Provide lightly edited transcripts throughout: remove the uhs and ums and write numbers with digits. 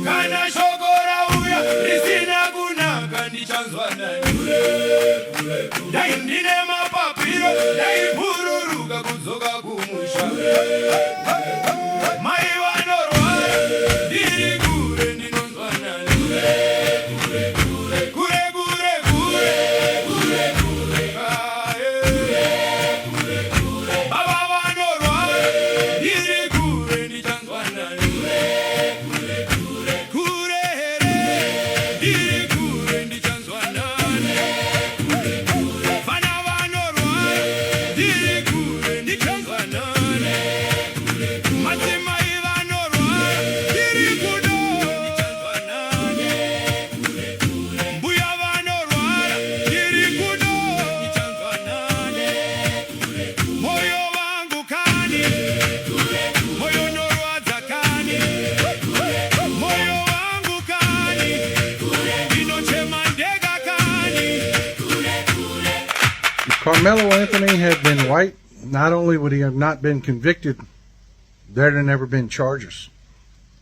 Kana shokora uya risina kunaka ndichanzwa nani. Dai ndine mapapiro dai bururuka kudzoka kumusha. Mai vanorwara ndiri kure ndinonzwa nani. Carmelo Anthony had been white, not only would he have not been convicted, there'd have never been charges.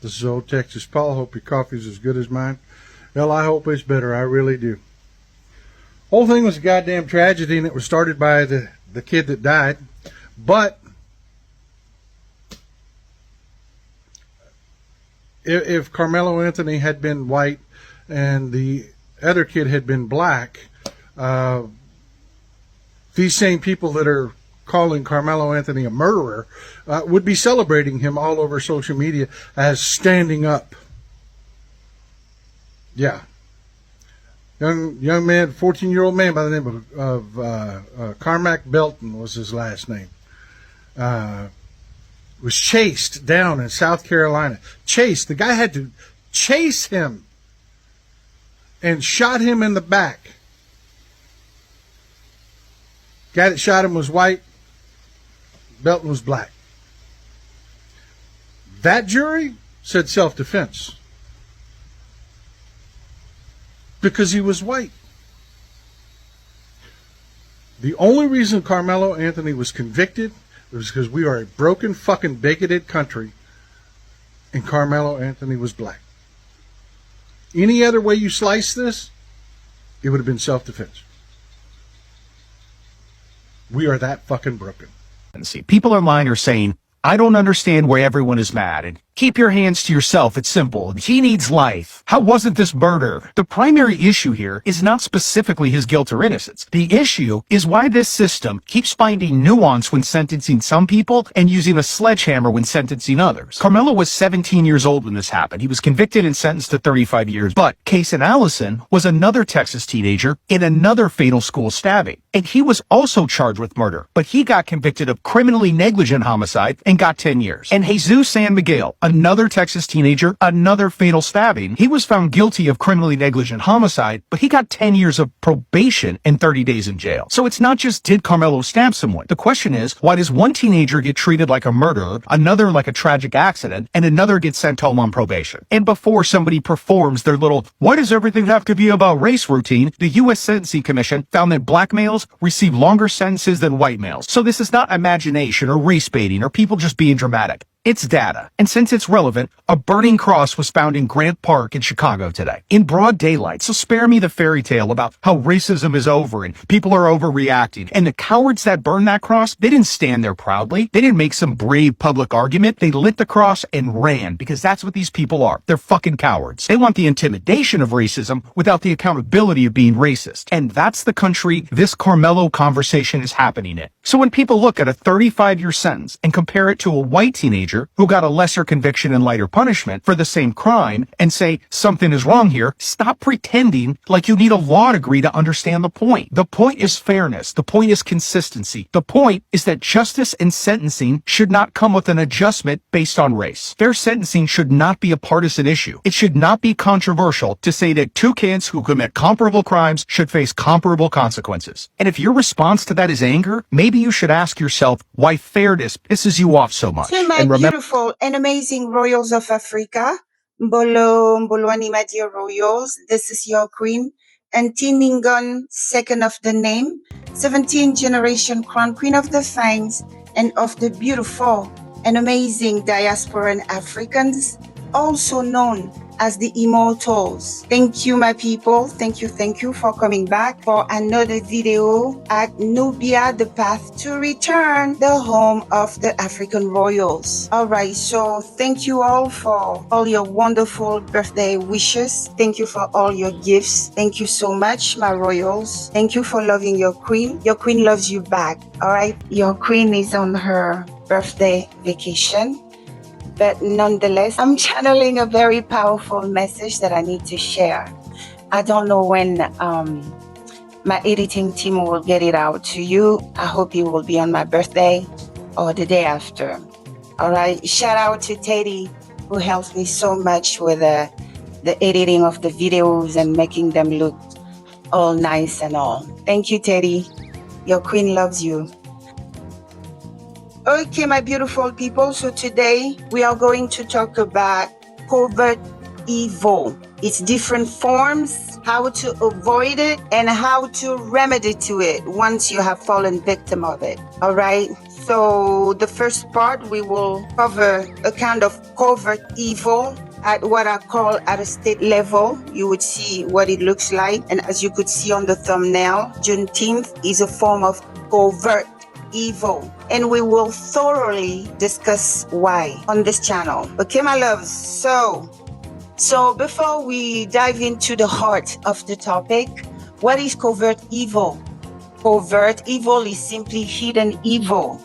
This is Old Texas Paul. Hope your coffee's as good as mine. Well, I hope it's better. I really do. Whole thing was a goddamn tragedy, and it was started by the kid that died. But if Carmelo Anthony had been white and the other kid had been black, these same people that are calling Carmelo Anthony a murderer would be celebrating him all over social media as standing up. Yeah. Young man, 14-year-old man by the name of Carmack Belton was his last name. Was chased down in South Carolina. Chased. The guy had to chase him and shot him in the back. Guy that shot him was white. Belton was black. That jury said self-defense because he was white. The only reason Carmelo Anthony was convicted was because we are a broken, fucking, bigoted country, and Carmelo Anthony was black. Any other way you slice this, it would have been self-defense. We are that fucking broken. People online are saying, I don't understand why everyone is mad, and keep your hands to yourself, it's simple. He needs life. How wasn't this murder? The primary issue here is not specifically his guilt or innocence. The issue is why this system keeps finding nuance when sentencing some people and using a sledgehammer when sentencing others. Carmelo was 17 years old when this happened. He was convicted and sentenced to 35 years. But Kason Allison was another Texas teenager in another fatal school stabbing. And he was also charged with murder, but he got convicted of criminally negligent homicide and got 10 years. And Jesus San Miguel, another Texas teenager, another fatal stabbing, he was found guilty of criminally negligent homicide, but he got 10 years of probation and 30 days in jail. So it's not just did Carmelo stab someone. The question is, why does one teenager get treated like a murderer, another like a tragic accident, and another gets sent home on probation? And before somebody performs their little, why does everything have to be about race routine, the U.S. Sentencing Commission found that black males receive longer sentences than white males. So this is not imagination or race baiting or people just being dramatic. It's data. And since it's relevant, a burning cross was found in Grant Park in Chicago today, in broad daylight. So spare me the fairy tale about how racism is over and people are overreacting. And the cowards that burned that cross, they didn't stand there proudly. They didn't make some brave public argument. They lit the cross and ran, because that's what these people are. They're fucking cowards. They want the intimidation of racism without the accountability of being racist. And that's the country this Carmelo conversation is happening in. So when people look at a 35-year sentence and compare it to a white teenager who got a lesser conviction and lighter punishment for the same crime and say something is wrong here, stop pretending like you need a law degree to understand the point. The point is fairness. The point is consistency. The point is that justice and sentencing should not come with an adjustment based on race. Fair sentencing should not be a partisan issue. It should not be controversial to say that two kids who commit comparable crimes should face comparable consequences. And if your response to that is anger, maybe you should ask yourself why fairness pisses you off so much. To my beautiful and amazing royals of Africa, Mbolo Animadia Royals, this is your queen, and Ngningone II of the name, 17th generation crown queen of the finds and of the beautiful and amazing diasporan Africans. also known as the immortals. Thank you, my people. Thank you for coming back for another video at Nubia the Path to Return, the home of the African royals. All right, so thank you all for all your wonderful birthday wishes. Thank you for all your gifts. Thank you so much, my royals. Thank you for loving your queen. Your queen loves you back. All right, your queen is on her birthday vacation. But nonetheless, I'm channeling a very powerful message that I need to share. I don't know when my editing team will get it out to you. I hope it will be on my birthday or the day after. All right. Shout out to Teddy, who helps me so much with the editing of the videos and making them look all nice and all. Thank you, Teddy. Your queen loves you. Okay, my beautiful people, so today we are going to talk about covert evil, its different forms, how to avoid it, and how to remedy to it once you have fallen victim of it. All right, so the first part, we will cover a kind of covert evil at what I call at a state level. You would see what it looks like, and as you could see on the thumbnail, Juneteenth is a form of covert evil, and we will thoroughly discuss why on this channel. Okay, my loves, so before we dive into the heart of the topic, what is covert evil? Covert evil is simply hidden evil,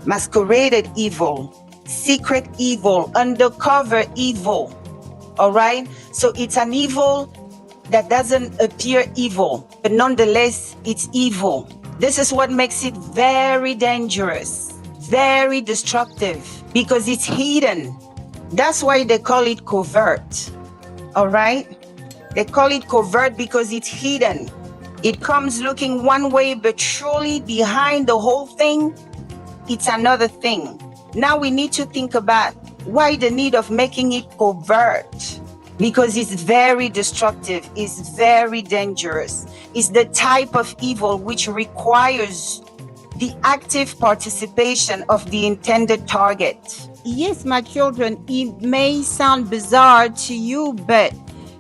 masqueraded evil, secret evil, undercover evil. All right, so it's an evil that doesn't appear evil, but nonetheless it's evil. This is what makes it very dangerous, very destructive, because it's hidden. That's why they call it covert. All right? They call it covert because it's hidden. It comes looking one way, but surely behind the whole thing, it's another thing. Now we need to think about why the need of making it covert. Because it's very destructive, it's very dangerous. It's the type of evil which requires the active participation of the intended target. Yes, my children, it may sound bizarre to you, but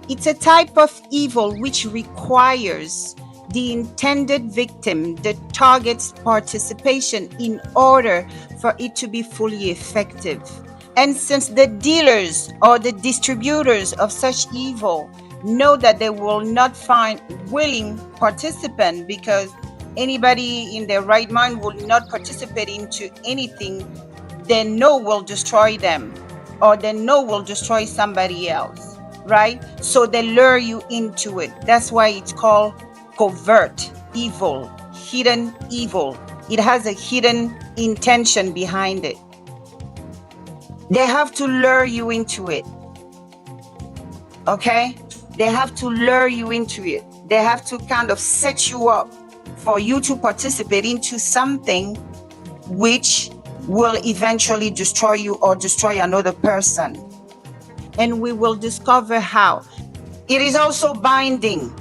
it's a type of evil which requires the intended victim, the target's participation in order for it to be fully effective. And since the dealers or the distributors of such evil know that they will not find willing participants, because anybody in their right mind will not participate into anything they know will destroy them, or they know will destroy somebody else, right? So they lure you into it. That's why it's called covert evil, hidden evil. It has a hidden intention behind it. They have to lure you into it. Okay? They have to lure you into it. They have to kind of set you up for you to participate into something which will eventually destroy you or destroy another person. And we will discover how. It is also binding.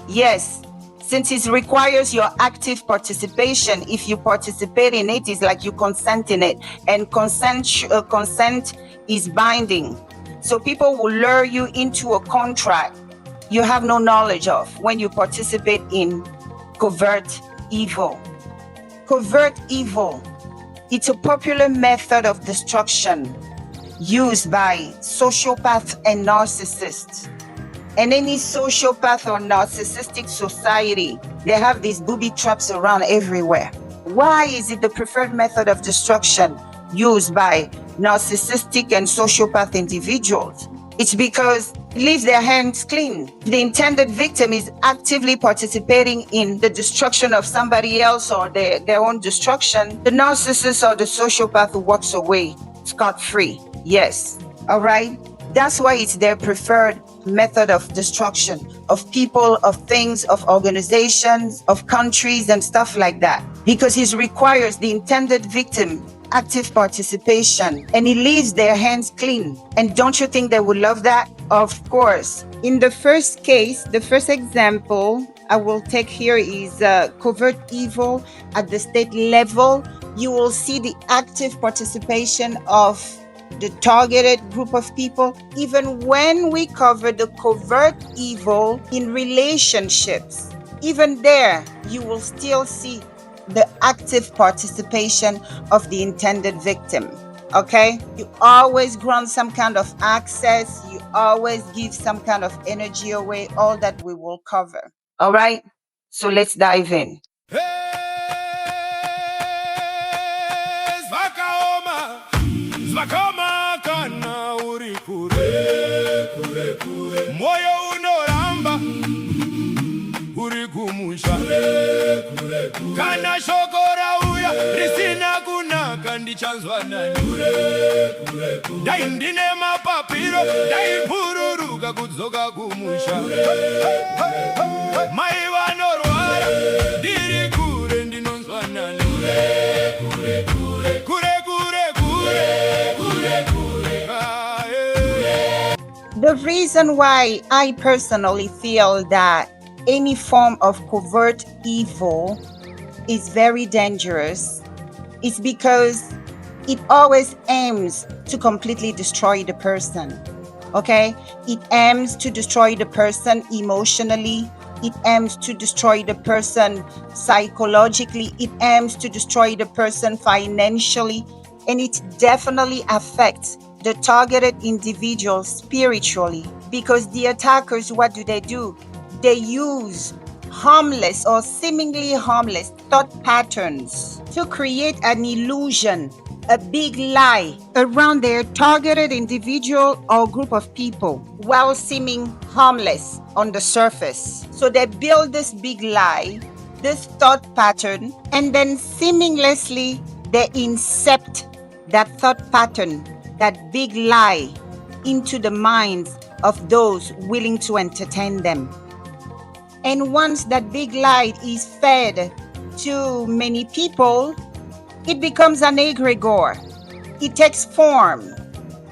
Yes. Since it requires your active participation, if you participate in it, it's like you consent in it. And consent is binding. So people will lure you into a contract you have no knowledge of when you participate in covert evil. Covert evil, it's a popular method of destruction used by sociopaths and narcissists. And any sociopath or narcissistic society, they have these booby traps around everywhere. Why is it the preferred method of destruction used by narcissistic and sociopath individuals? It's because it leaves their hands clean. The intended victim is actively participating in the destruction of somebody else or their own destruction. The narcissist or the sociopath walks away scot-free. Yes. All right? That's why it's their preferred method of destruction of people, of things, of organizations, of countries, and stuff like that. Because it requires the intended victim active participation, and it leaves their hands clean. And don't you think they would love that? Of course. In the first case, the first example I will take here is covert evil at the state level. You will see the active participation of the targeted group of people, even when we cover the covert evil in relationships, even there, you will still see the active participation of the intended victim. Okay? You always grant some kind of access, you always give some kind of energy away, all that we will cover. All right? So let's dive in. Zvakaoma kana uri kure moyo unoramba uri kumusha kana shoko rauya risina kunaka ndichanzwa nani dai ndine mapapiro dai pururuka kudzoka kumusha mai vanorwara ndiri kure ndinonzwa nani kure The reason why I personally feel that any form of covert evil is very dangerous is because it always aims to completely destroy the person. Okay? It aims to destroy the person emotionally. It aims to destroy the person psychologically. It aims to destroy the person financially. And it definitely affects the targeted individual spiritually, because the attackers, what do? They use harmless or seemingly harmless thought patterns to create an illusion, a big lie around their targeted individual or group of people while seeming harmless on the surface. So they build this big lie, this thought pattern, and then seamlessly they incept that thought pattern, that big lie, into the minds of those willing to entertain them. And once that big lie is fed to many people, it becomes an egregore. It takes form.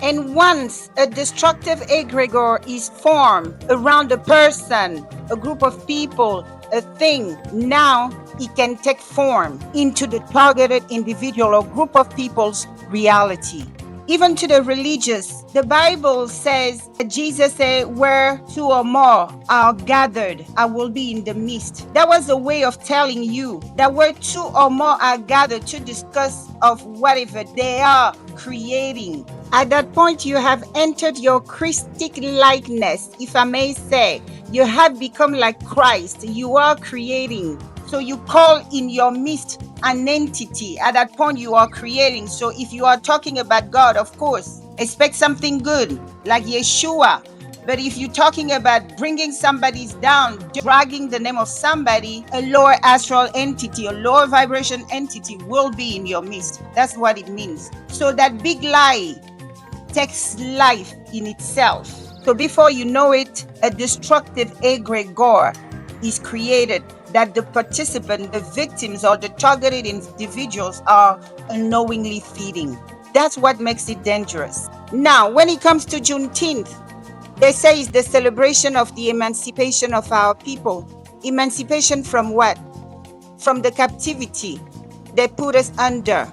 And once a destructive egregore is formed around a person, a group of people, a thing, now it can take form into the targeted individual or group of people's reality. Even to the religious, the Bible says, Jesus said, where two or more are gathered, I will be in the midst. That was a way of telling you that where two or more are gathered to discuss of whatever they are creating, at that point you have entered your Christic likeness, if I may say. You have become like Christ. You are creating. So you call in your midst an entity. At that point you are creating. So if you are talking about God, of course, expect something good like Yeshua. But if you're talking about bringing somebody down, dragging the name of somebody, a lower astral entity, a lower vibration entity will be in your midst. That's what it means. So that big lie takes life in itself. So before you know it, a destructive egregore is created that the participant, the victims, or the targeted individuals are unknowingly feeding. That's what makes it dangerous. Now, when it comes to Juneteenth, they say it's the celebration of the emancipation of our people. Emancipation from what? From the captivity they put us under.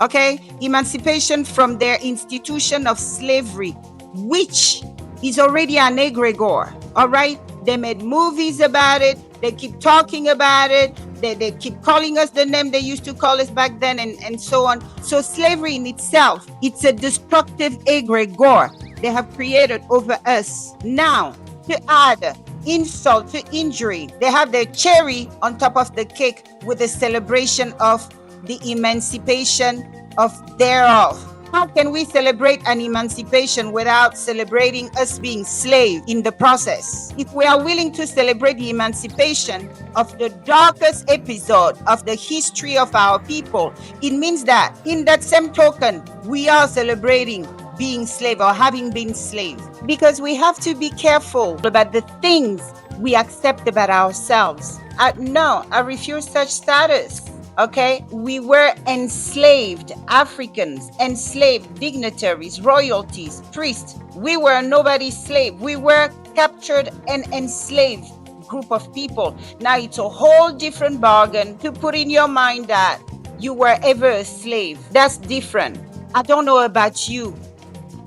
Okay? Emancipation from their institution of slavery, which is already an egregore. All right? They made movies about it. They keep talking about it. They keep calling us the name they used to call us back then, and so on. So slavery in itself, it's a destructive egregore they have created over us. Now, to add insult to injury, they have their cherry on top of the cake with the celebration of the emancipation of thereof. How can we celebrate an emancipation without celebrating us being slaves in the process? If we are willing to celebrate the emancipation of the darkest episode of the history of our people, it means that in that same token, we are celebrating being slave or having been slaves. Because we have to be careful about the things we accept about ourselves. No, I refuse such status. Okay, we were enslaved Africans, enslaved dignitaries, royalties, priests. We were nobody's slave. We were captured and enslaved group of people. Now it's a whole different bargain to put in your mind that you were ever a slave. That's different. I don't know about you,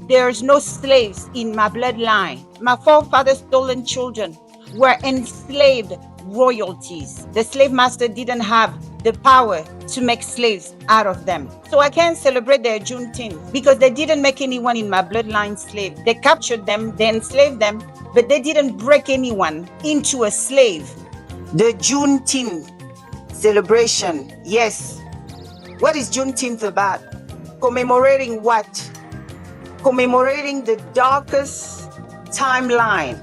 there's no slaves in my bloodline. My forefathers' stolen children were enslaved royalties. The slave master didn't have the power to make slaves out of them. So I can't celebrate their Juneteenth because they didn't make anyone in my bloodline slave. They captured them, they enslaved them, but they didn't break anyone into a slave. The Juneteenth celebration, yes. What is Juneteenth about? Commemorating what? Commemorating the darkest timeline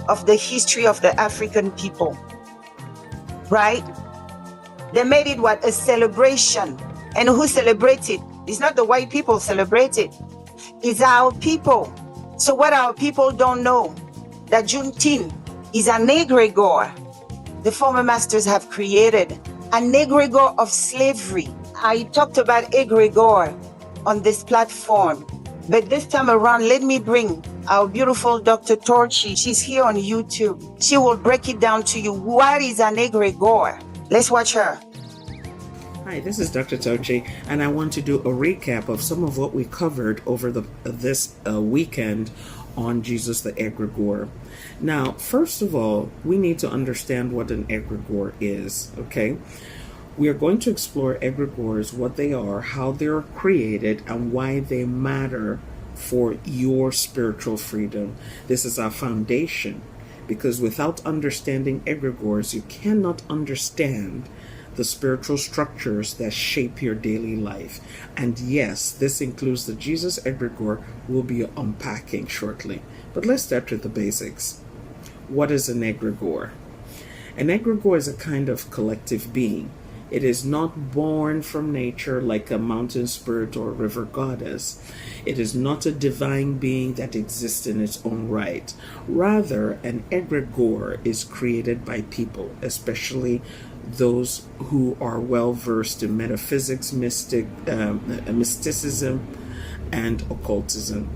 of the history of the African people, right? They made it what? A celebration. And who celebrates it? It's not the white people celebrate it. It's our people. So what our people don't know, that Juneteenth is an egregore the former masters have created, an egregore of slavery. I talked about egregore on this platform, but this time around, let me bring our beautiful Dr. Torchi. She's here on YouTube. She will break it down to you. What is an egregore? Let's watch her. Hi, this is Dr. Tochi, and I want to do a recap of some of what we covered over this weekend on Jesus the Egregore. Now, first of all, we need to understand what an egregore is, okay? We are going to explore egregores, what they are, how they're created, and why they matter for your spiritual freedom. This is our foundation, because without understanding egregores, you cannot understand the spiritual structures that shape your daily life. And yes, this includes the Jesus egregore we'll be unpacking shortly. But let's start with the basics. What is an egregore? An egregore is a kind of collective being. It is not born from nature like a mountain spirit or a river goddess. It is not a divine being that exists in its own right. Rather, an egregore is created by people, especially those who are well versed in metaphysics, mysticism, and occultism.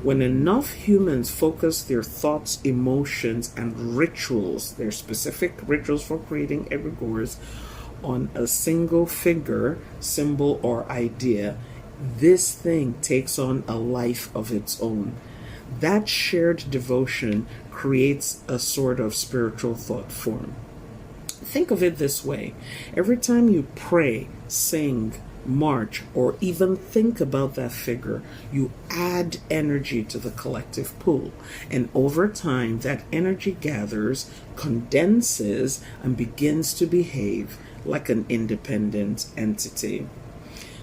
When enough humans focus their thoughts, emotions, and rituals, their specific rituals for creating egregores, on a single figure, symbol, or idea, this thing takes on a life of its own. That shared devotion creates a sort of spiritual thought form. Think of it this way. Every time you pray, sing, march, or even think about that figure, you add energy to the collective pool. And over time, that energy gathers, condenses, and begins to behave like an independent entity.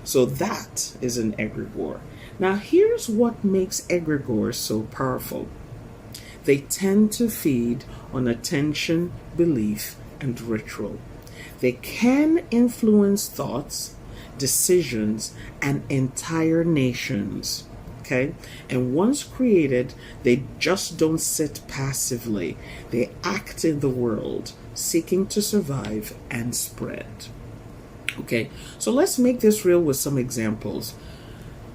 So that is an egregore. Now, here's what makes egregores so powerful. They tend to feed on attention, belief, and ritual. They can influence thoughts, decisions, and entire nations. Okay? And once created, they just don't sit passively. They act in the world, seeking to survive and spread. Okay, so let's make this real with some examples.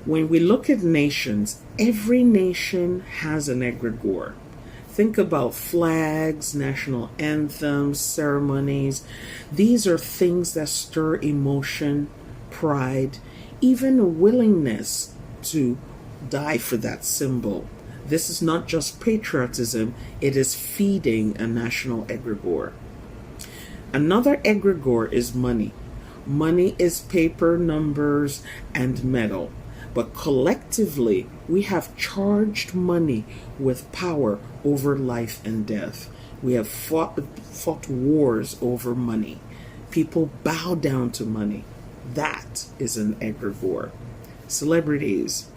When we look at nations, every nation has an egregore. Think about flags, national anthems, ceremonies. These are things that stir emotion, pride, even a willingness to die for that symbol. This is not just patriotism, it is feeding a national egregore. Another egregore is money. Money is paper, numbers, and metal. But collectively, we have charged money with power over life and death. We have fought wars over money. People bow down to money. That is an egregore. Celebrities.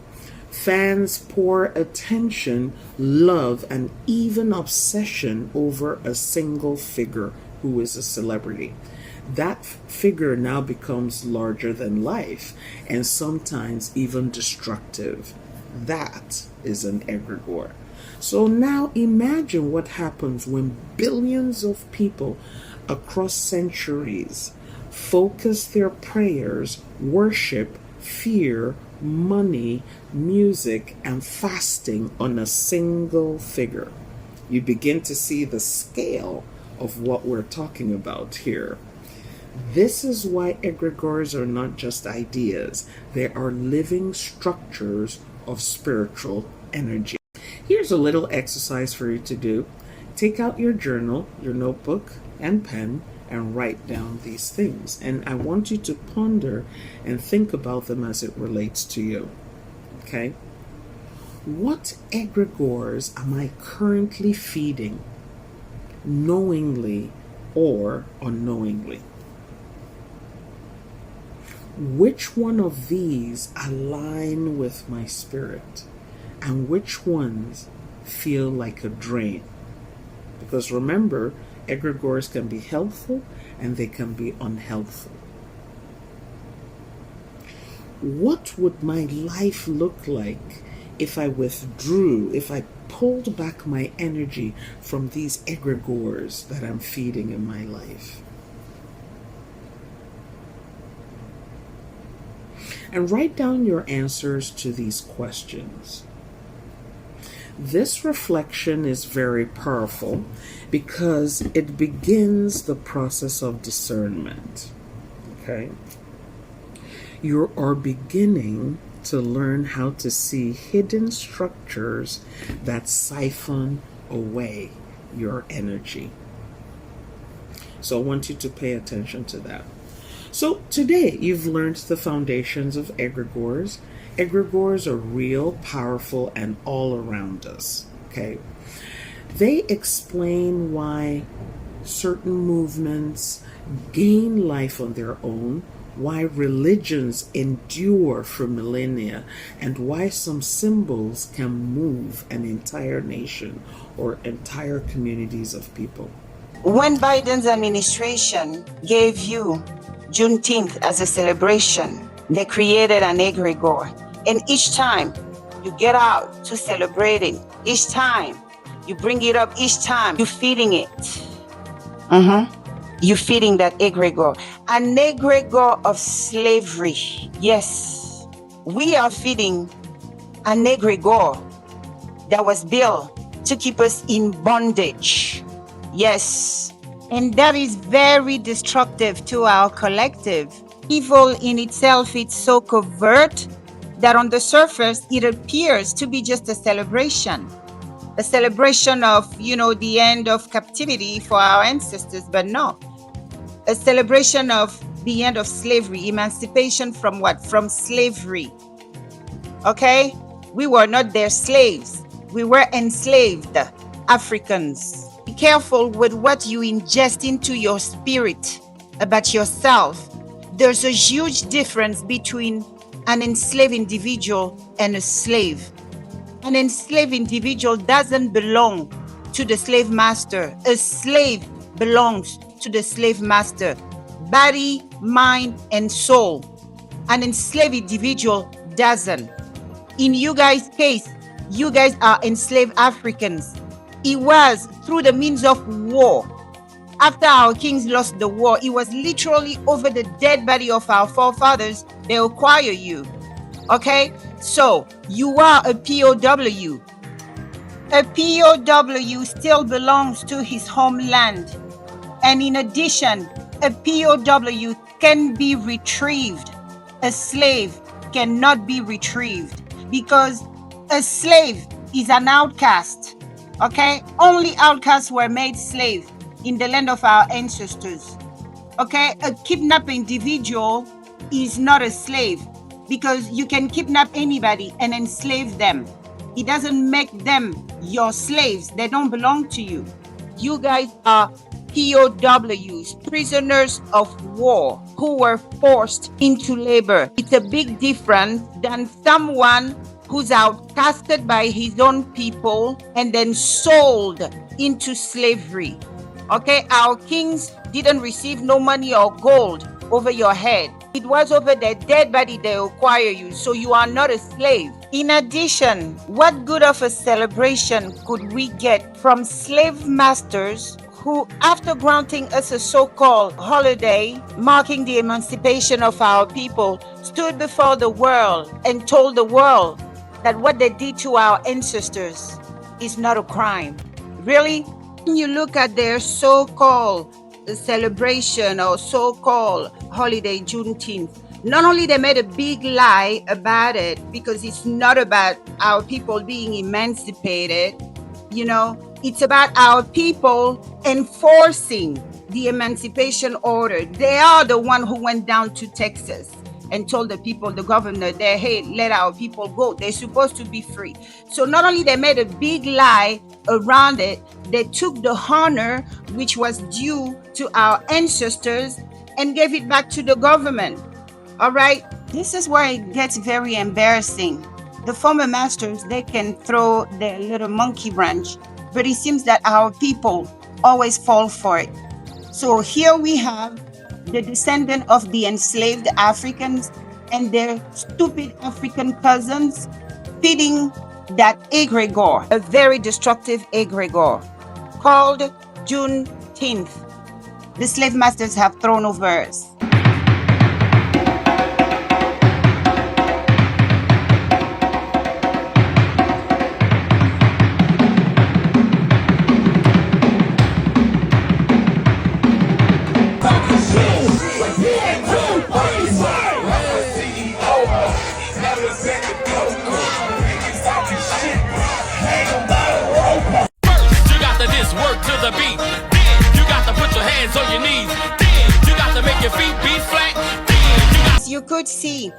Fans pour attention, love, and even obsession over a single figure who is a celebrity. That figure now becomes larger than life and sometimes even destructive. That is an egregore. So now imagine what happens when billions of people across centuries focus their prayers, worship, fear, money, music, and fasting on a single figure. You begin to see the scale of what we're talking about here. This is why egregores are not just ideas. They are living structures of spiritual energy. Here's a little exercise for you to do. Take out your journal, your notebook, and pen, and write down these things. And I want you to ponder and think about them as it relates to you. Okay? What egregores am I currently feeding, knowingly or unknowingly? Which one of these align with my spirit, and which ones feel like a drain? Because remember, egregores can be helpful and they can be unhelpful. What would my life look like if I withdrew, if I pulled back my energy from these egregores that I'm feeding in my life? And write down your answers to these questions. This reflection is very powerful because it begins the process of discernment. Okay? You are beginning to learn how to see hidden structures that siphon away your energy. So I want you to pay attention to that. So today you've learned the foundations of egregores. Egregores are real, powerful, and all around us. Okay? They explain why certain movements gain life on their own, why religions endure for millennia, and why some symbols can move an entire nation or entire communities of people. When Biden's administration gave you Juneteenth as a celebration, they created an egregore. And each time you get out to celebrating, each time you bring it up, each time you're feeding it. You're feeding that egregore. An egregore of slavery. Yes, we are feeding an egregore that was built to keep us in bondage. Yes. And that is very destructive to our collective. Evil in itself, it's so covert that on the surface, it appears to be just a celebration of, the end of captivity for our ancestors, but no. A celebration of the end of slavery, emancipation from what? From slavery. Okay? We were not their slaves. We were enslaved Africans. Be careful with what you ingest into your spirit about yourself. There's a huge difference between an enslaved individual and a slave. An enslaved individual doesn't belong to the slave master. A slave belongs to the slave master. Body, mind, and soul. An enslaved individual doesn't. In you guys' case, you guys are enslaved Africans. It was through the means of war. After our kings lost the war, it was literally over the dead body of our forefathers they acquire you. Okay? So, you are a POW. A POW still belongs to his homeland. And in addition, a POW can be retrieved. A slave cannot be retrieved because a slave is an outcast. Okay? Only outcasts were made slaves in the land of our ancestors. Okay? A kidnapped individual is not a slave because you can kidnap anybody and enslave them. It doesn't make them your slaves. They don't belong to you. You guys are POWs, prisoners of war, who were forced into labor. It's a big difference than someone who's outcasted by his own people and then sold into slavery. Okay, our kings didn't receive no money or gold over your head. It was over their dead body they acquire you, so you are not a slave. In addition, what good of a celebration could we get from slave masters who, after granting us a so-called holiday marking the emancipation of our people, stood before the world and told the world that what they did to our ancestors is not a crime? Really? When you look at their so-called celebration or so-called holiday Juneteenth, Not only they made a big lie about it, because it's not about our people being emancipated, it's about our people enforcing the emancipation order. They are the one who went down to Texas and told the people, the governor there, hey, let our people go. They're supposed to be free. So not only they made a big lie around it, they took the honor which was due to our ancestors and gave it back to the government. All right, this is where it gets very embarrassing. The former masters, they can throw their little monkey wrench, but it seems that our people always fall for it. So here we have the descendant of the enslaved Africans and their stupid African cousins feeding that egregore, a very destructive egregore called Juneteenth. The slave masters have thrown over us. Work to the beat, then you got to put your hands on your knees, then you got to make your feet be flat, then you could see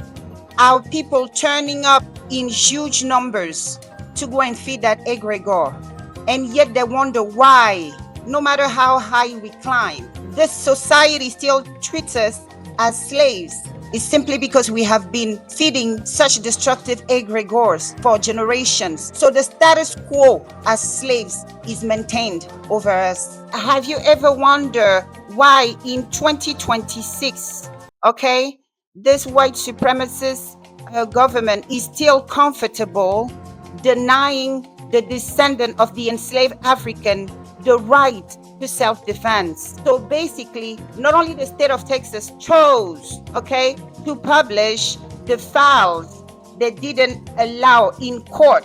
our people turning up in huge numbers to go and feed that egregore, and yet they wonder why, no matter how high we climb, this society still treats us as slaves. It's simply because we have been feeding such destructive egregores for generations. So the status quo as slaves is maintained over us. Have you ever wondered why in 2026, this white supremacist government is still comfortable denying the descendant of the enslaved African the right to self-defense? So basically, not only the state of Texas chose, to publish the files they didn't allow in court,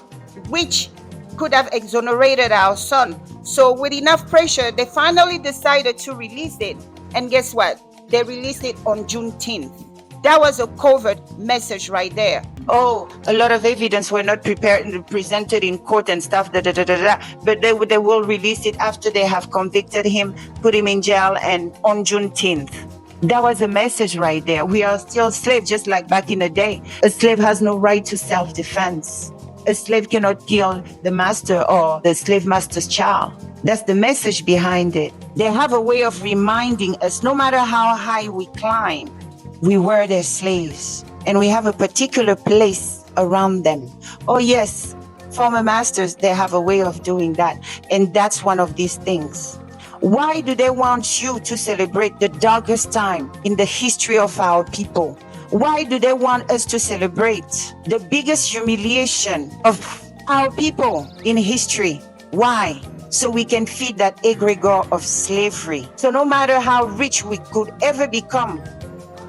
which could have exonerated our son. So with enough pressure, they finally decided to release it. And guess what? They released it on Juneteenth. That was a covert message right there. Oh, a lot of evidence were not prepared and presented in court and stuff, but they will release it after they have convicted him, put him in jail, and on Juneteenth. That was a message right there. We are still slaves, just like back in the day. A slave has no right to self-defense. A slave cannot kill the master or the slave master's child. That's the message behind it. They have a way of reminding us, no matter how high we climb, we were their slaves, and we have a particular place around them. Oh yes, former masters, they have a way of doing that, and that's one of these things. Why do they want you to celebrate the darkest time in the history of our people? Why do they want us to celebrate the biggest humiliation of our people in history? Why? So we can feed that egregore of slavery. So no matter how rich we could ever become,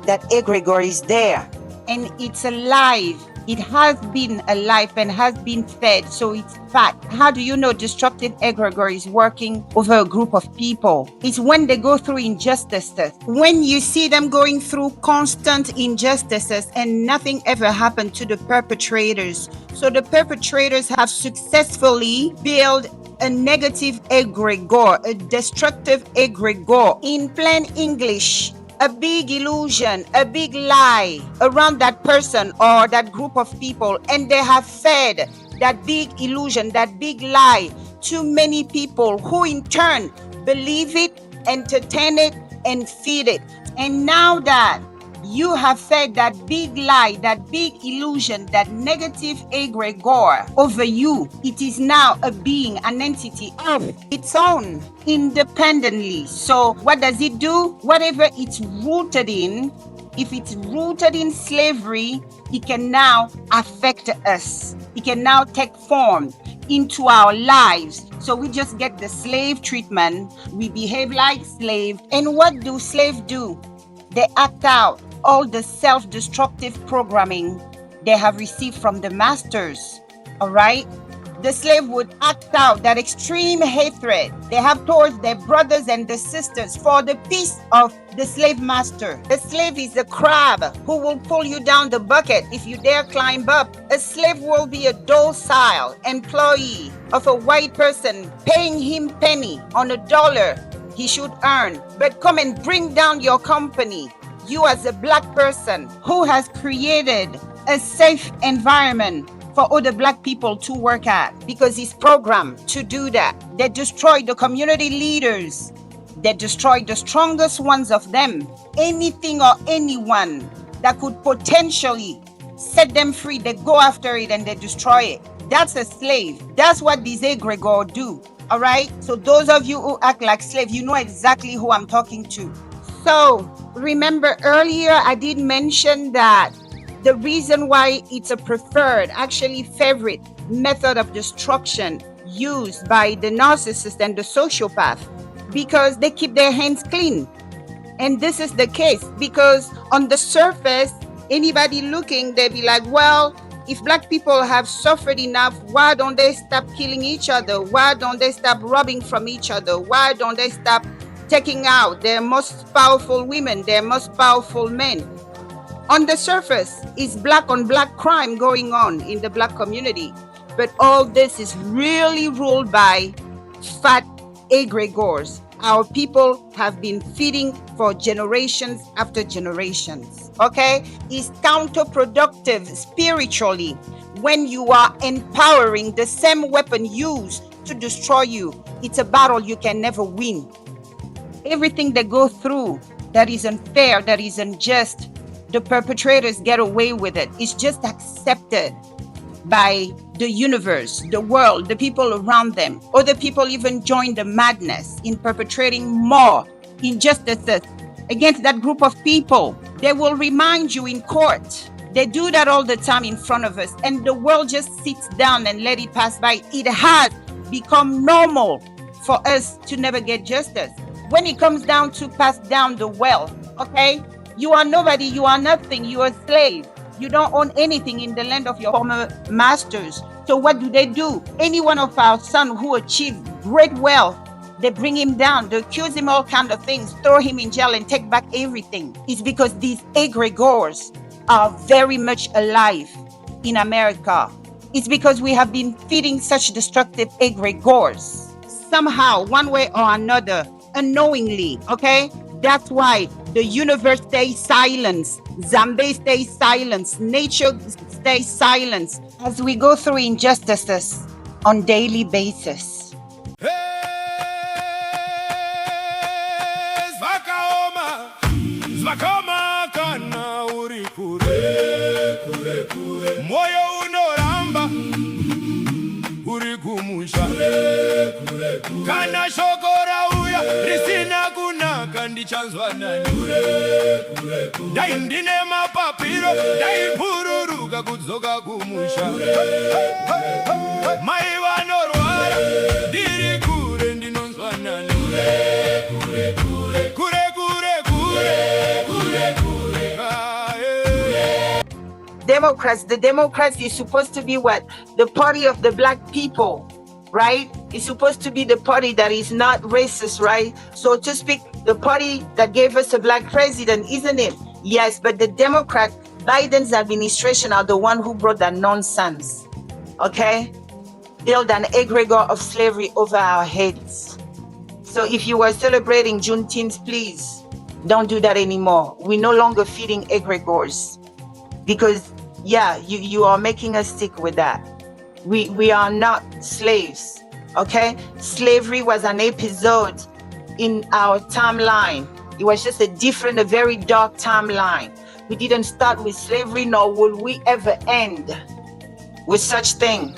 that egregore is there, and it's alive. It has been alive and has been fed, so it's fat. How do you know destructive egregore is working over a group of people? It's when they go through injustices. When you see them going through constant injustices and nothing ever happened to the perpetrators. So the perpetrators have successfully built a negative egregore, a destructive egregore. In plain English, a big illusion, a big lie around that person or that group of people, and they have fed that big illusion, that big lie to many people who in turn believe it, entertain it, and feed it. And now that you have fed that big lie, that big illusion, that negative egregore over you, it is now a being, an entity of its own, independently. So what does it do? Whatever it's rooted in, if it's rooted in slavery, it can now affect us. It can now take form into our lives. So we just get the slave treatment. We behave like slaves. And what do slaves do? They act out all the self-destructive programming they have received from the masters. All right? the slave would act out that extreme hatred they have towards their brothers and their sisters for the peace of the slave master. A slave is a crab who will pull you down the bucket if you dare climb up. A slave will be a docile employee of a white person, paying him penny on a dollar he should earn, but come and bring down your company. You as a black person who has created a safe environment for other black people to work at, because he's programmed to do that. They destroyed the community leaders. They destroyed the strongest ones of them. Anything or anyone that could potentially set them free, they go after it and they destroy it. That's a slave. That's what these egregores do. All right? So those of you who act like slaves, you know exactly who I'm talking to. So remember earlier I did mention that the reason why it's a preferred, actually favorite method of destruction used by the narcissist and the sociopath, because they keep their hands clean. And this is the case because on the surface, anybody looking, they be like, well, if black people have suffered enough, why don't they stop killing each other? Why don't they stop robbing from each other? Why don't they stop taking out their most powerful women, their most powerful men? On the surface is black on black crime going on in the black community. But all this is really ruled by fat egregores. Our people have been feeding for generations after generations. Okay? It's counterproductive spiritually when you are empowering the same weapon used to destroy you. It's a battle you can never win. Everything they go through that is unfair, that is unjust, the perpetrators get away with it. It's just accepted by the universe, the world, the people around them. Other people even join the madness in perpetrating more injustices against that group of people. They will remind you in court. They do that all the time in front of us, and the world just sits down and let it pass by. It has become normal for us to never get justice. When it comes down to pass down the wealth, okay? You are nobody, you are nothing, you are a slave. You don't own anything in the land of your former masters. So what do? Any one of our sons who achieved great wealth, they bring him down, they accuse him all kinds of things, throw him in jail and take back everything. It's because these egregores are very much alive in America. It's because we have been feeding such destructive egregores. Somehow, one way or another, unknowingly, okay? That's why the universe stays silent, Zambia stays silent, nature stays silent as we go through injustices on daily basis. Zvakaoma kana uri kure moyo unoramba uri kumusha kana shoko rauya risina kunaka ndichanzwa nani dai ndine mapapiro dai pururuka kudzoka kumusha mai vanorwara ndiri kure ndinonzwa nani kure Democrats, the Democrats is supposed to be what? The party of the black people, right? It's supposed to be the party that is not racist, right? So to speak, the party that gave us a black president, isn't it? Yes, but the Democrat, Biden's administration are the one who brought that nonsense, okay? Build an egregore of slavery over our heads. So if you were celebrating Juneteenth, please don't do that anymore. We're no longer feeding egregores. Because, yeah, you are making us stick with that. We are not slaves, okay? Slavery was an episode in our timeline. It was just a very dark timeline. We didn't start with slavery, nor will we ever end with such thing,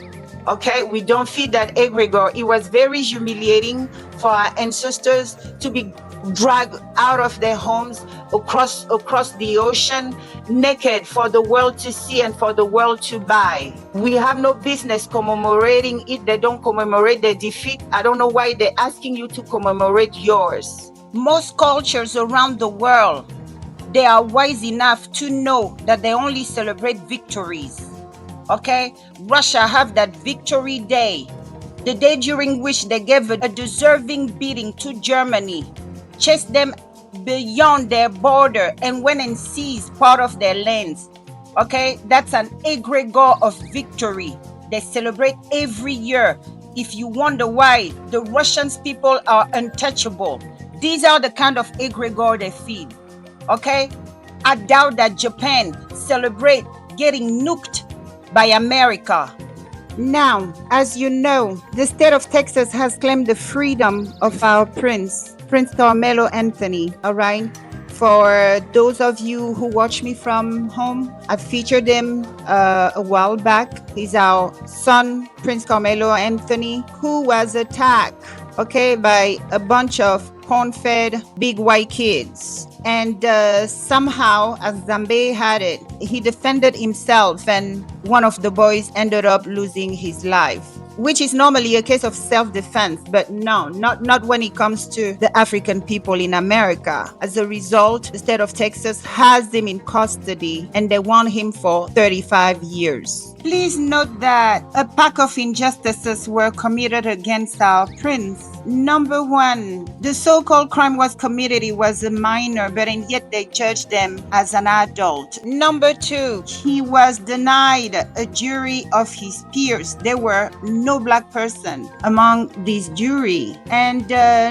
okay? We don't feed that egregore. It was very humiliating for our ancestors to be dragged out of their homes across the ocean naked for the world to see and for the world to buy. We have no business commemorating it. They don't commemorate their defeat. I don't know why they're asking you to commemorate yours. Most cultures around the world, they are wise enough to know that they only celebrate victories. Okay, Russia have that victory day, the day during which they gave a deserving beating to Germany, chased them beyond their border, and went and seized part of their lands. Okay, that's an egregore of victory they celebrate every year. If you wonder why the Russians people are untouchable, these are the kind of egregore they feed. Okay, I doubt that Japan celebrate getting nuked by America. Now, as you know, the state of Texas has claimed the freedom of our Prince Carmelo Anthony, all right? For those of you who watch me from home, I featured him a while back. He's our son, Prince Carmelo Anthony, who was attacked, okay, by a bunch of corn-fed big white kids. And somehow, as Zambe had it, he defended himself, and one of the boys ended up losing his life, which is normally a case of self-defense, but no, not when it comes to the African people in America. As a result, the state of Texas has him in custody, and they want him for 35 years. Please note that a pack of injustices were committed against our prince. Number one, the so-called crime was committed, he was a minor, but and yet they judged him as an adult. Number two, he was denied a jury of his peers. There were no black person among this jury. And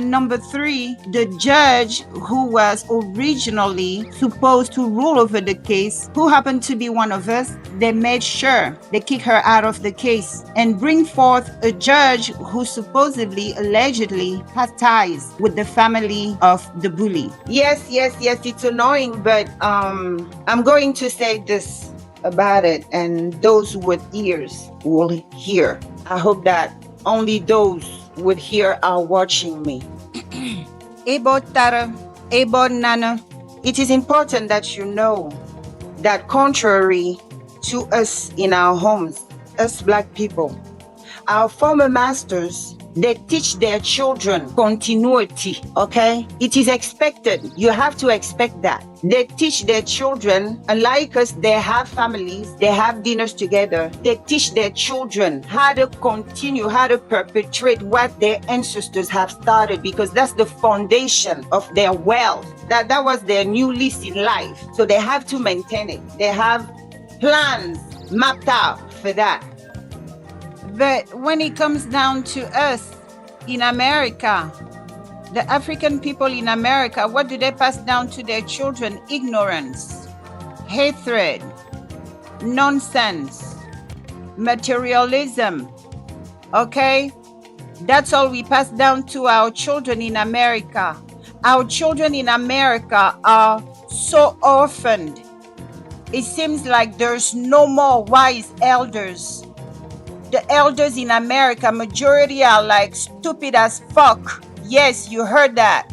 number three, the judge who was originally supposed to rule over the case, who happened to be one of us, they made sure they kick her out of the case and bring forth a judge who supposedly, allegedly, has ties with the family of the bully. Yes, it's annoying, but I'm going to say this about it, and those with ears will hear. I hope that only those with hear are watching me. Ebo Tara, Ebo Nana, it is important that you know that contrary to us in our homes, us black people, our former masters, they teach their children continuity, okay? It is expected. You have to expect that. They teach their children, unlike us, they have families, they have dinners together. They teach their children how to continue, how to perpetuate what their ancestors have started, because that's the foundation of their wealth. That was their new lease in life. So they have to maintain it. They have plans mapped out for that. But when it comes down to us in America, the African people in America, what do they pass down to their children? Ignorance, hatred, nonsense, materialism. Okay? That's all we pass down to our children in America. Our children in America are so orphaned. It seems like there's no more wise elders. The elders in America, majority are like stupid as fuck. Yes, you heard that.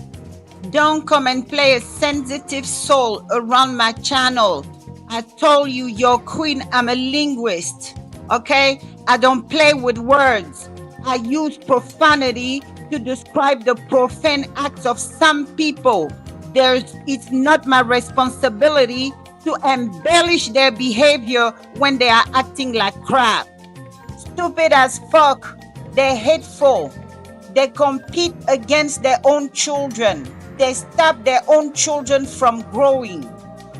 Don't come and play a sensitive soul around my channel. I told you, your queen, I'm a linguist. Okay? I don't play with words. I use profanity to describe the profane acts of some people. It's not my responsibility to embellish their behavior when they are acting like crap. Stupid as fuck. They're hateful. They compete against their own children. They stop their own children from growing.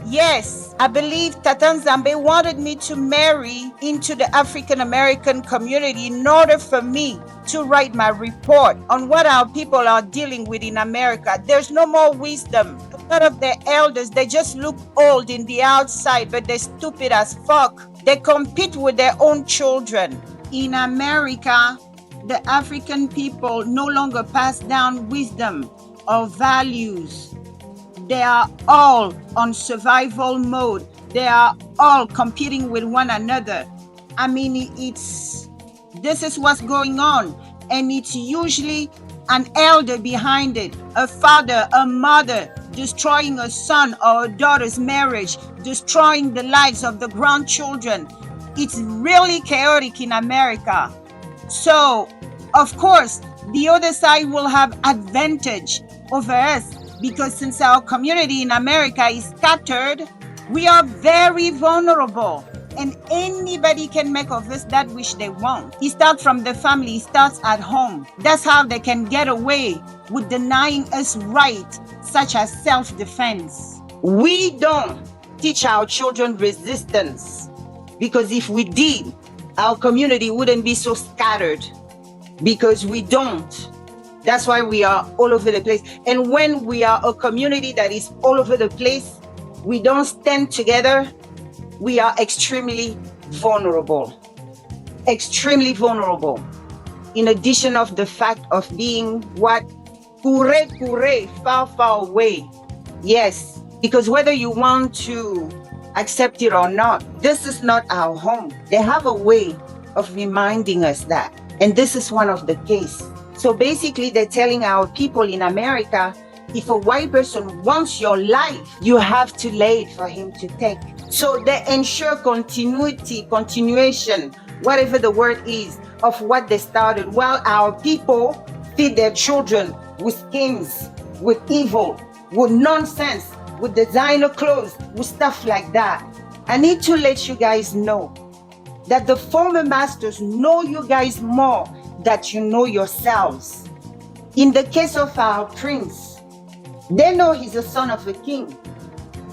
Yes, I believe Tatan Zambe wanted me to marry into the African American community in order for me to write my report on what our people are dealing with in America. There's no more wisdom. A lot of their elders, they just look old in the outside, but they're stupid as fuck. They compete with their own children. In America, the African people no longer pass down wisdom or values. They are all on survival mode. They are all competing with one another. I mean, this is what's going on. And it's usually an elder behind it, a father, a mother, destroying a son or a daughter's marriage, destroying the lives of the grandchildren. It's really chaotic in America. So, of course, the other side will have advantage over us, because since our community in America is scattered, we are very vulnerable. And anybody can make of us that which they want. It starts from the family, it starts at home. That's how they can get away with denying us rights such as self-defense. We don't teach our children resistance, because if we did, our community wouldn't be so scattered, because we don't. That's why we are all over the place. And when we are a community that is all over the place, we don't stand together, we are extremely vulnerable. Extremely vulnerable. In addition of the fact of being what? Kure, far, far away. Yes, because whether you want to accept it or not, this is not our home. They have a way of reminding us that. And this is one of the cases. So basically, they're telling our people in America, if a white person wants your life, you have to lay it for him to take. So they ensure continuation, whatever the word is, of what they started, while our people feed their children with schemes, with evil, with nonsense, with designer clothes, with stuff like that. I need to let you guys know that the former masters know you guys more than you know yourselves. In the case of our prince, they know he's a son of a king.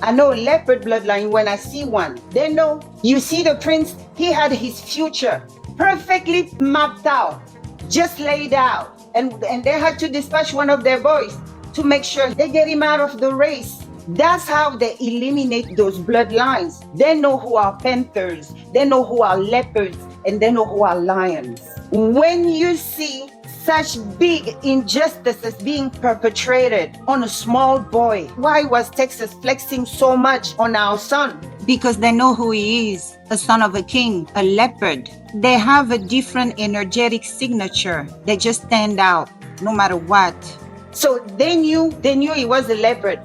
I know leopard bloodline when I see one. They know, you see the prince, he had his future perfectly mapped out, just laid out. And they had to dispatch one of their boys to make sure they get him out of the race. That's how they eliminate those bloodlines. They know who are panthers, they know who are leopards, and they know who are lions. When you see such big injustices being perpetrated on a small boy, why was Texas flexing so much on our son? Because they know who he is, a son of a king, a leopard. They have a different energetic signature. They just stand out no matter what. So they knew he was a leopard,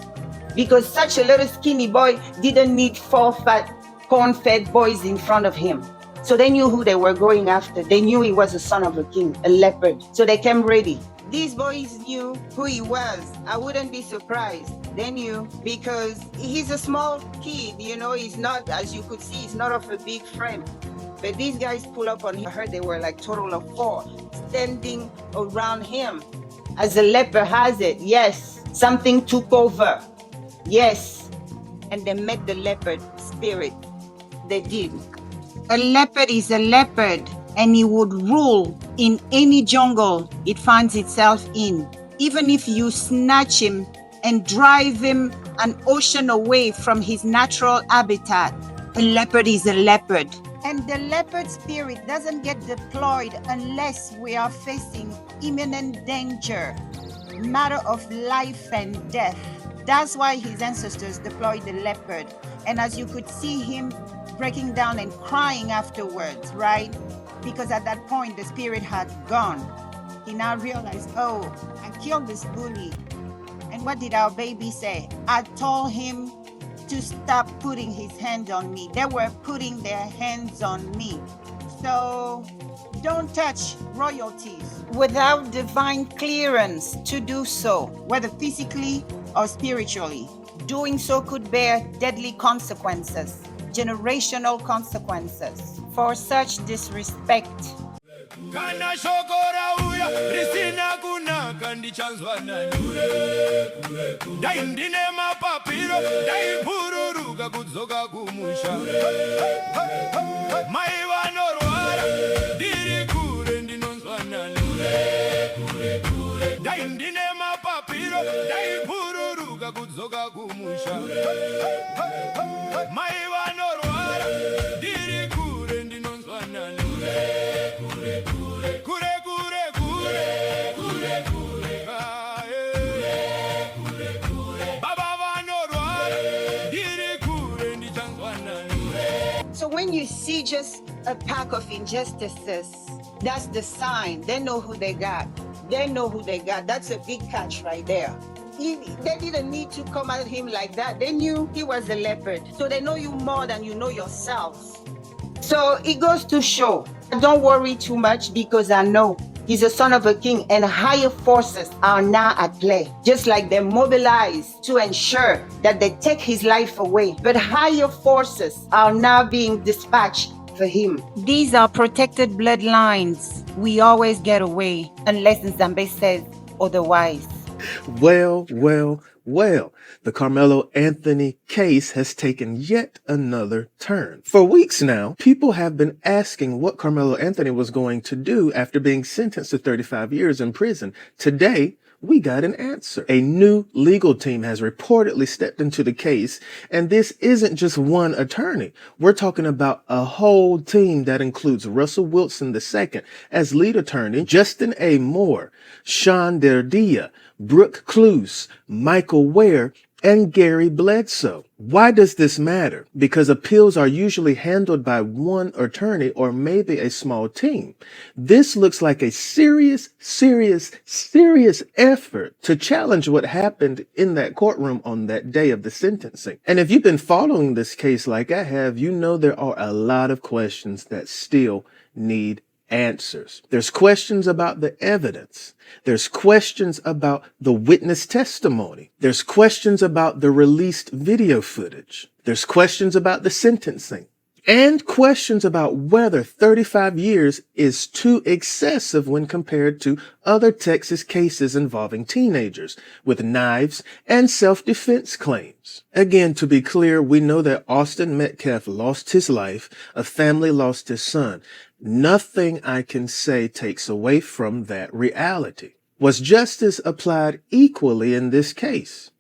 because such a little skinny boy didn't need 4 fat, corn-fed boys in front of him. So they knew who they were going after. They knew he was a son of a king, a leopard. So they came ready. These boys knew who he was. I wouldn't be surprised. They knew, because he's a small kid, you know, he's not, as you could see, he's not of a big frame. But these guys pull up on him. I heard they were like total of 4 standing around him. As the leper has it, yes, something took over. Yes. And they met the leopard spirit. They did. A leopard is a leopard, and he would rule in any jungle it finds itself in. Even if you snatch him and drive him an ocean away from his natural habitat, a leopard is a leopard. And the leopard spirit doesn't get deployed unless we are facing imminent danger, matter of life and death. That's why his ancestors deployed the leopard. And as you could see him breaking down and crying afterwards, right? Because at that point, the spirit had gone. He now realized, oh, I killed this bully. And what did our baby say? I told him to stop putting his hand on me. They were putting their hands on me. So don't touch royalties without divine clearance to do so, whether physically or spiritually. Doing so could bear deadly consequences, generational consequences for such disrespect. Kana shokora uya risina kunaka ndichanzwa nani dai ndine mapapiro dai pururuka kudzoka kumusha mai vanorwara ndiri kure ndinonzwa nani dai ndine mapapiro dai pururuka kudzoka kumusha mai vanorwara ndiri kure ndinonzwa nani So when you see just a pack of injustices, that's the sign. They know who they got. They know who they got. That's a big catch right there. They didn't need to come at him like that. They knew he was a leopard. So they know you more than you know yourself. So it goes to show, don't worry too much, because I know He's a son of a king, and higher forces are now at play. Just like they're mobilized to ensure that they take his life away, but higher forces are now being dispatched for him. These are protected bloodlines. We always get away unless Nzambe says otherwise. Well, the Carmelo Anthony case has taken yet another turn. For weeks now, people have been asking what Carmelo Anthony was going to do after being sentenced to 35 years in prison. Today, we got an answer. A new legal team has reportedly stepped into the case, and this isn't just one attorney. We're talking about a whole team that includes Russell Wilson II as lead attorney, Justin A. Moore, Sean Derdia, Brooke Cluse, Michael Ware, and Gary Bledsoe. Why does this matter? Because appeals are usually handled by one attorney or maybe a small team. This looks like a serious effort to challenge what happened in that courtroom on that day of the sentencing. And if you've been following this case like I have, you know there are a lot of questions that still need answers. There's questions about the evidence. There's questions about the witness testimony. There's questions about the released video footage. There's questions about the sentencing. And questions about whether 35 years is too excessive when compared to other Texas cases involving teenagers with knives and self-defense claims. Again, to be clear, we know that Austin Metcalf lost his life, a family lost his son. Nothing I can say takes away from that reality. Was justice applied equally in this case?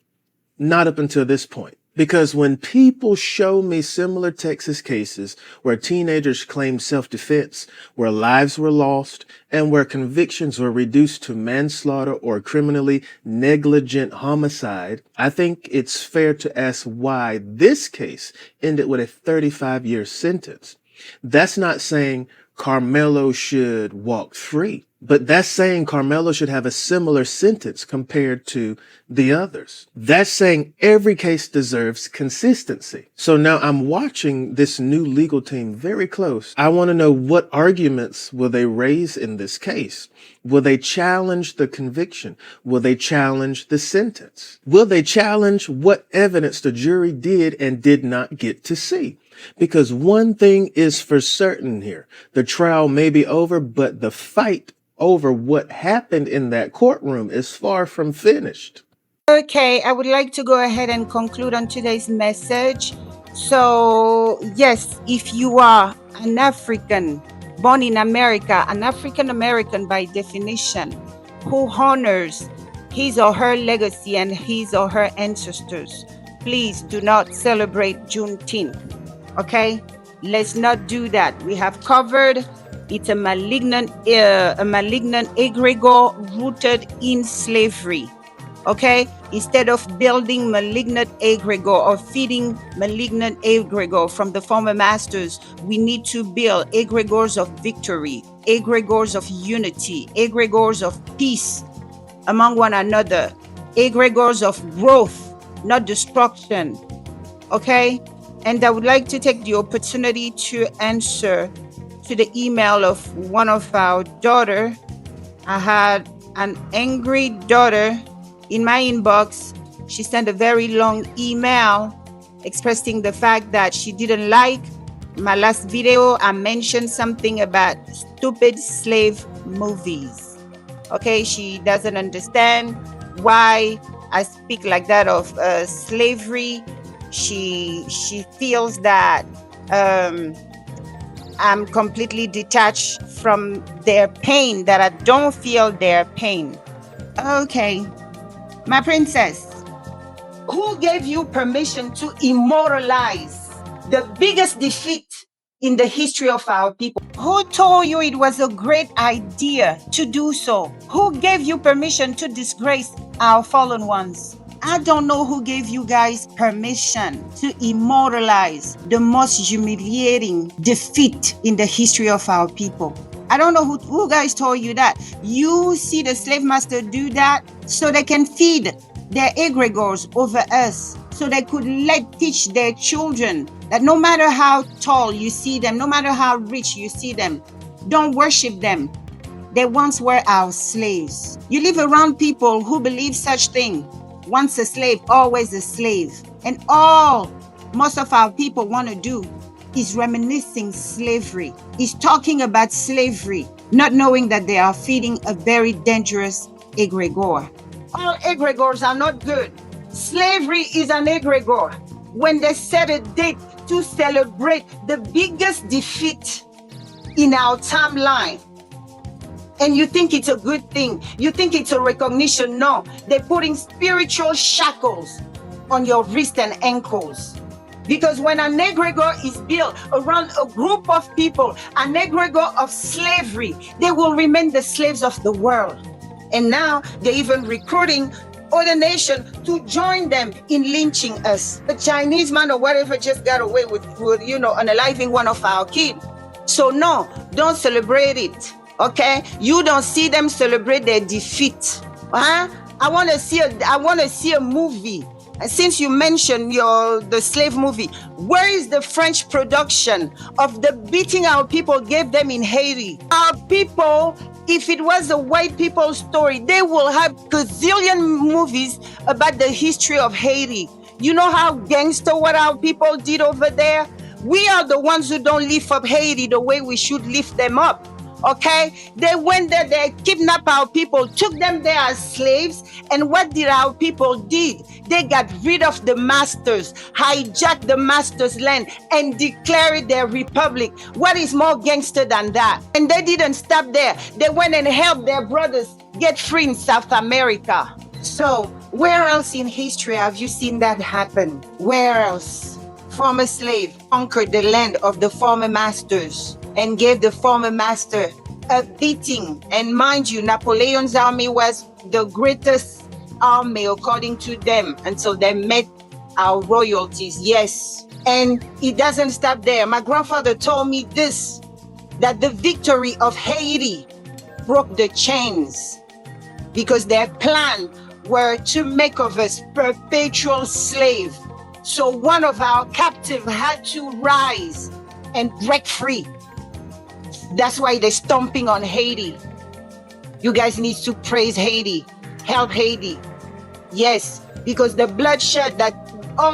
Not up until this point. Because when people show me similar Texas cases where teenagers claimed self-defense, where lives were lost, and where convictions were reduced to manslaughter or criminally negligent homicide, I think it's fair to ask why this case ended with a 35-year sentence. That's not saying Carmelo should walk free, but that's saying Carmelo should have a similar sentence compared to the others. That's saying every case deserves consistency. So now I'm watching this new legal team very close. I want to know what arguments will they raise in this case. Will they challenge the conviction? Will they challenge the sentence? Will they challenge what evidence the jury did and did not get to see? Because one thing is for certain here. The trial may be over, but the fight over what happened in that courtroom is far from finished. Okay, I would like to go ahead and conclude on today's message. So, yes, if you are an African born in America, an African American by definition, who honors his or her legacy and his or her ancestors, please do not celebrate Juneteenth. Okay, let's not do that. We have covered. It's a malignant egregore rooted in slavery. Okay, instead of building malignant egregore or feeding malignant egregore from the former masters, we need to build egregores of victory, egregores of unity, egregores of peace among one another, egregores of growth, not destruction. Okay. And I would like to take the opportunity to answer to the email of one of our daughter. I had an angry daughter in my inbox. She sent a very long email expressing the fact that she didn't like my last video. I mentioned something about stupid slave movies. Okay, she doesn't understand why I speak like that of slavery. She feels that I'm completely detached from their pain, that I don't feel their pain. Okay, my princess, who gave you permission to immortalize the biggest defeat in the history of our people? Who told you it was a great idea to do so? Who gave you permission to disgrace our fallen ones? I don't know who gave you guys permission to immortalize the most humiliating defeat in the history of our people. I don't know who guys told you that. You see the slave master do that so they can feed their egregores over us, so they could teach their children that no matter how tall you see them, no matter how rich you see them, don't worship them. They once were our slaves. You live around people who believe such thing. Once a slave, always a slave. And all most of our people want to do is reminiscing slavery, is talking about slavery, not knowing that they are feeding a very dangerous egregore. All egregores are not good. Slavery is an egregore. When they set a date to celebrate the biggest defeat in our timeline, and you think it's a good thing, you think it's a recognition. No, they're putting spiritual shackles on your wrist and ankles. Because when an egregore is built around a group of people, an egregore of slavery, they will remain the slaves of the world. And now they're even recruiting other nations to join them in lynching us. The Chinese man or whatever just got away with unaliving one of our kids. So no, don't celebrate it. Okay, you don't see them celebrate their defeat. Huh? I want to see a movie. And since you mentioned the slave movie, where is the French production of the beating our people gave them in Haiti? Our people, if it was a white people's story, they will have gazillion movies about the history of Haiti. You know how gangster what our people did over there? We are the ones who don't lift up Haiti the way we should lift them up. Okay, they went there, they kidnapped our people, took them there as slaves. And what did our people did? They got rid of the masters, hijacked the masters' land, and declared their republic. What is more gangster than that? And they didn't stop there. They went and helped their brothers get free in South America. So where else in history have you seen that happen? Where else? Former slave conquered the land of the former masters and gave the former master a beating. And mind you, Napoleon's army was the greatest army according to them. And so they met our royalties, yes. And it doesn't stop there. My grandfather told me this, that the victory of Haiti broke the chains because their plan were to make of us perpetual slave. So one of our captives had to rise and break free. That's why they're stomping on Haiti. You guys need to praise Haiti, help Haiti. Yes, because all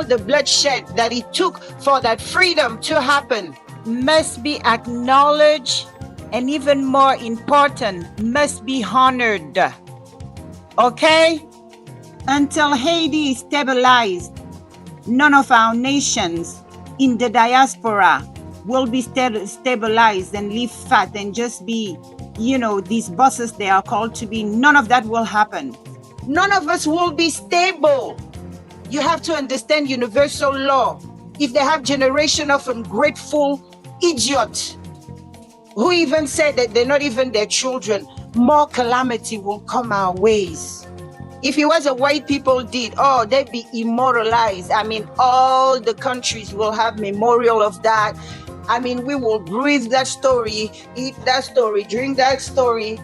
the bloodshed that it took for that freedom to happen must be acknowledged, and even more important, must be honored. Okay? Until Haiti is stabilized, none of our nations in the diaspora will be stabilized and live fat and just be, these bosses they are called to be. None of that will happen. None of us will be stable. You have to understand universal law. If they have generation of ungrateful idiots who even said that they're not even their children, more calamity will come our ways. If it was a white people did, they'd be immortalized. I mean, all the countries will have memorial of that. I mean, we will breathe that story, eat that story, drink that story,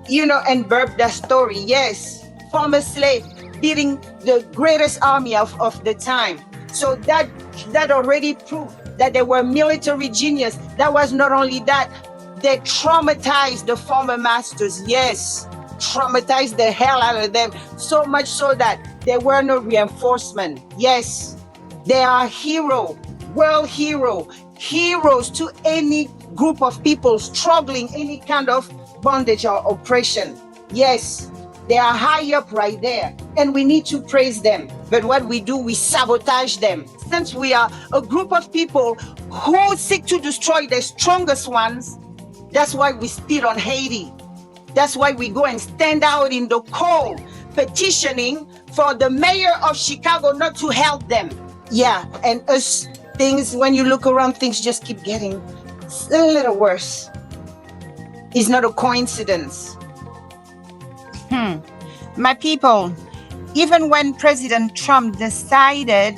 and burp that story. Yes, former slave beating the greatest army of the time. So that already proved that they were military genius. That was not only that, they traumatized the former masters. Yes, traumatized the hell out of them, so much so that there were no reinforcement. Yes, they are world heroes to any group of people struggling any kind of bondage or oppression. Yes, they are high up right there, and we need to praise them. But what we do, we sabotage them. Since we are a group of people who seek to destroy the strongest ones, that's why we spit on Haiti. That's why we go and stand out in the cold, petitioning for the mayor of Chicago not to help them. Yeah, and things, when you look around, things just keep getting a little worse. It's not a coincidence. My people, even when President Trump decided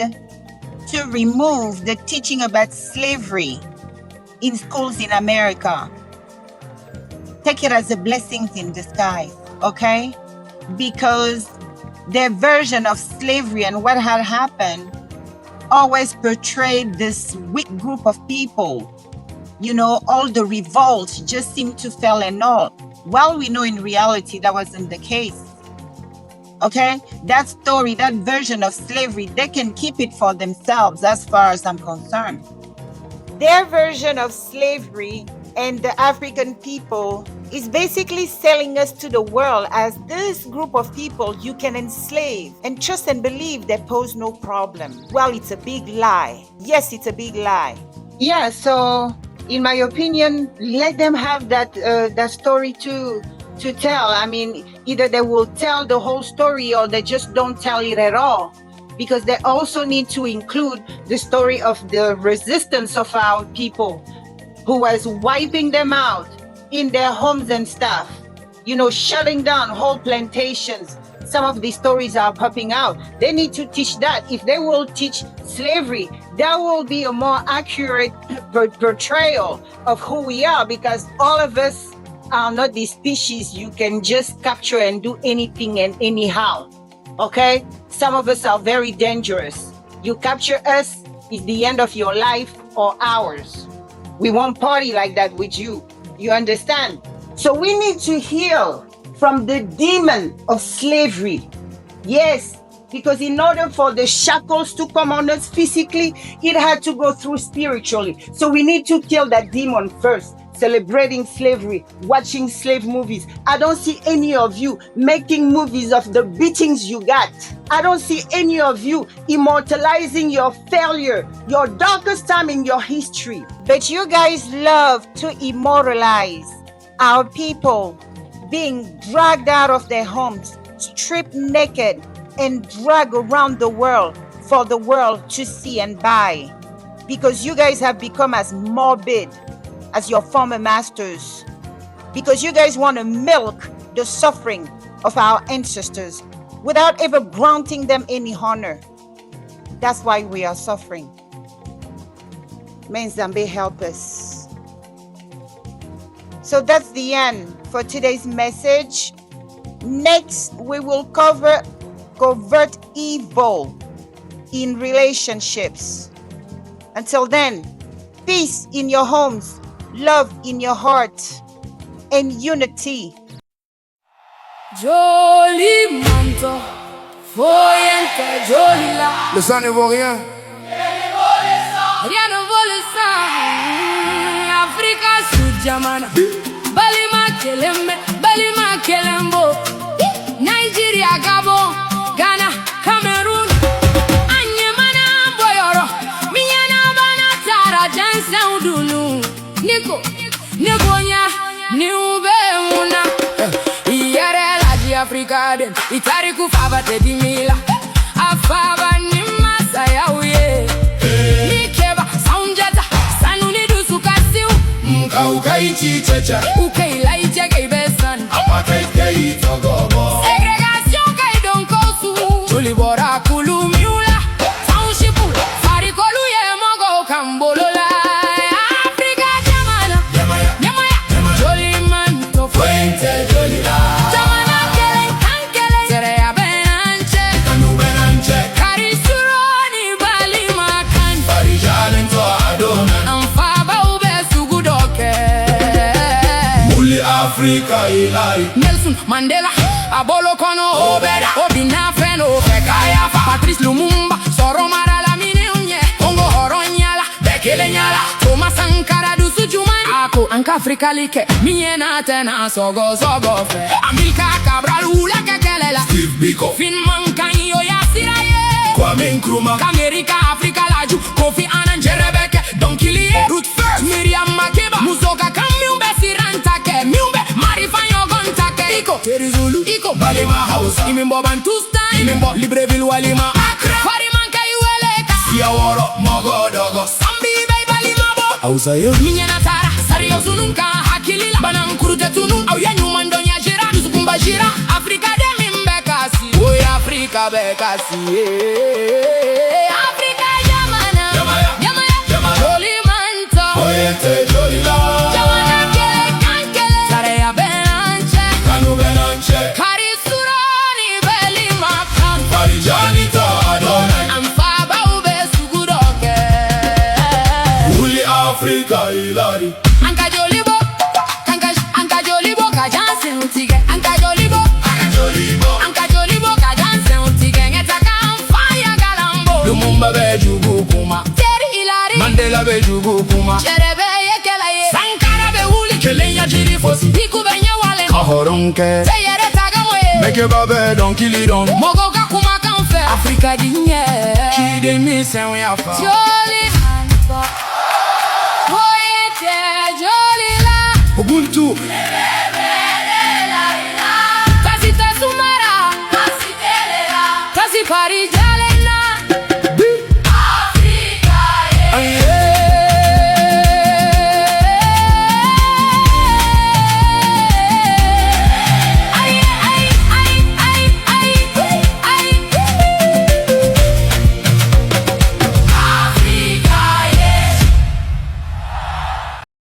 to remove the teaching about slavery in schools in America, take it as a blessing in disguise, okay? Because their version of slavery and what had happened always portrayed this weak group of people. All the revolts just seemed to fail and all. Well, we know in reality that wasn't the case. Okay? That story, that version of slavery, they can keep it for themselves as far as I'm concerned. Their version of slavery and the African people is basically selling us to the world as this group of people you can enslave and trust and believe they pose no problem. Well, it's a big lie. Yes, it's a big lie. Yeah, so in my opinion, let them have that story to tell. I mean, either they will tell the whole story or they just don't tell it at all, because they also need to include the story of the resistance of our people who was wiping them out in their homes and stuff, you know, shutting down whole plantations. Some of these stories are popping out. They need to teach that. If they will teach slavery, that will be a more accurate portrayal of who we are, because all of us are not the species you can just capture and do anything and anyhow. Okay? Some of us are very dangerous. You capture us, it's the end of your life or ours. We won't party like that with you. You understand? So we need to heal from the demon of slavery. Yes, because in order for the shackles to come on us physically, it had to go through spiritually. So we need to kill that demon first. Celebrating slavery, watching slave movies. I don't see any of you making movies of the beatings you got. I don't see any of you immortalizing your failure, your darkest time in your history. But you guys love to immortalize our people being dragged out of their homes, stripped naked, and dragged around the world for the world to see and buy. Because you guys have become as morbid as your former masters, because you guys want to milk the suffering of our ancestors without ever granting them any honor. That's why we are suffering. May Nzambe help us. So that's the end for today's message. Next, we will cover covert evil in relationships. Until then, peace in your homes, love in your heart, and unity. Joli manto, foyente jolila. Le sang ne vaut rien. Rien ne vaut le sang. Africa sud jamana. Balima kelembe, balima kelembo. Nigeria, Gabon, Ghana, Cameroon. Anyemana boyoro, minyana bana tara jansa udunu. Niko, Nigonya, Niube Muna. Yere la di Africa den, itariku fava te di mila. Afaba ni masaya uye. Nikeba, saunjata, sanuni du sukasiu. Mka ukaichi checha. Ukei la iche kei besan. Apaka ikei togobo. Segregation kei don kosu. Tulibora kulu miula. Townshipu, farikolu ye mogo kambolola. Africa ilari. Nelson Mandela, Abolo Kono Obeda, Obina Feno Fekaya, Patrice Lumumba, Soro Marala Mine Unye, Congo Horonyala, Bekele Nyala, Thomas Sankara du Sujuman, Ako Anka Africa like, Miena Tena Sogo Sogo Fe, Amilka Cabral Ula Kekelela, Steve Biko, Finman Kanyo Yasiraye, Kwame Nkrumah, Amerika Africa Laju, Kofi Annan Jerebeke, Don Kilie, Ruth First, Miriam Makeba, Muzoka Kamiumbe Sirantake, Miumbe, Marifanyo Gontake, Iko, Terizulu, Iko, Balima House, Imimbo Bantustan, Imimbo Libreville Walima, Accra, Farimanka Ueleka, Siaworo, Mogodogo, Sambi Bay Balimabo, Ausayo, Minyana Tara, Sario Sununka, Hakilila, Banankurute Tunu, Auyanu Mandonya Jira, Nusukumba Jira, Africa de Mimbekasi, Oy Africa Bekasi, Africa Yamana, Yamaya, Joli Manto, Oyente Jolila. Africa ilari. Anka Jolibo, Kajan be jugu kuma cherebe yekela ye sankara be wuli kelenya jiri fosi iku benye wale kahoronke seyere tagamoye meke babe don kili don mogo ka kuma kanfe Africa dinye kide mi sen we afa joli hanfa hoyete joli la Ubuntu kasi te sumara kasi telera kasi parija